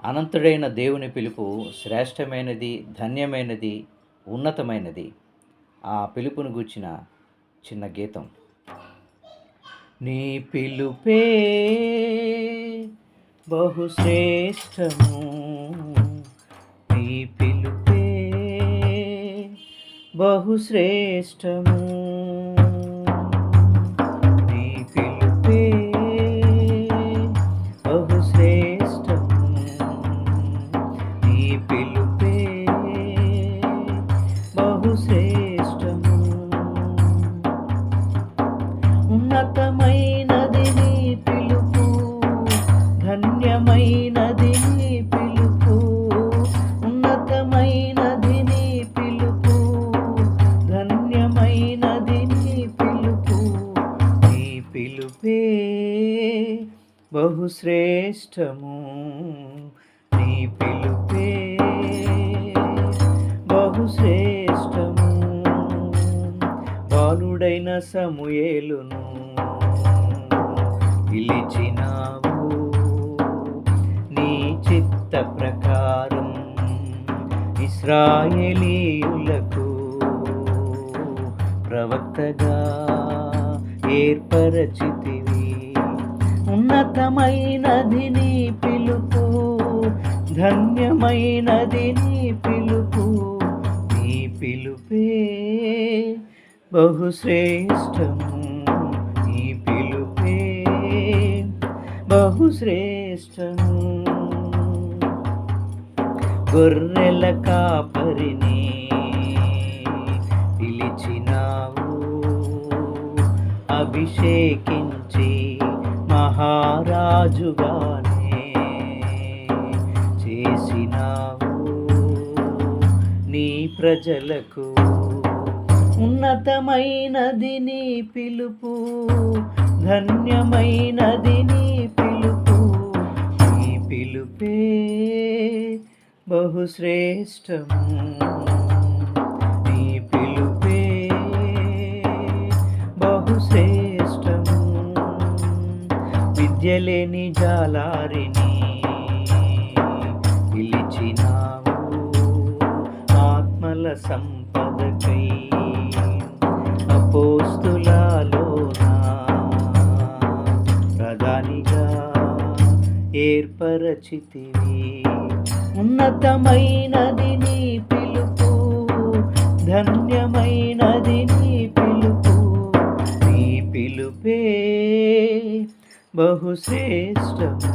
అనంతుడైన దేవుని పిలుపు శ్రేష్టమైనది, ధన్యమైనది, ఉన్నతమైనది. ఆ పిలుపును గూర్చిన చిన్న గీతం. నీ పిలుపే బహుశ్రేష్టము, నీ పిలుపే బహుశ్రేష్టము, నీ పిలుపే బహుశ్రేష్టము, నీ పిలుపే బహుశ్రేష్టము. ఉన్నతమైనది నీ పిలుపు, ధన్యమైనది నీ పిలుపు, ఉన్నతమైనది నీ పిలుపు, ధన్యమైనది నీ పిలుపు, నీ పిలుపే బహుశ్రేష్టము, నీ పిలుపే బహుశ్రేష్టము. బాలుడైన సమూయేలును పిలిచినావు, నీ చిత్త ప్రకారం ఇశ్రాయేలీయులకు ప్రవక్తగా ఏర్పరచితివి. ఉన్నతమైనది నీ పిలుపు, ధన్యమైనది నీ పిలుపు, నీ పిలుపే బహుశ్రేష్టము, నీ పిలుపే బహుశ్రేష్టము. గొర్రెల కాపరిని పిలిచినావు, అభిషేకించి మహారాజుగానే చేసినావు నీ ప్రజలకు. ఉన్నతమైనది నీ పిలుపు, ధన్యమైనది నీ పిలుపు, నీ పిలుపే బహుశ్రేష్టము, నీ పిలుపే బహుశ్రేష్టము. విద్యలేని జాలారిని పిలిచినావు, ఆత్మల సంపదకై అపోస్తులలోన ప్రధానిగా ఏర్పరచితివి. ఉన్నతమైనది నీ పిలుపు, ధన్యమైనది నీ పిలుపు, నీ పిలుపే బహుశ్రేష్టము.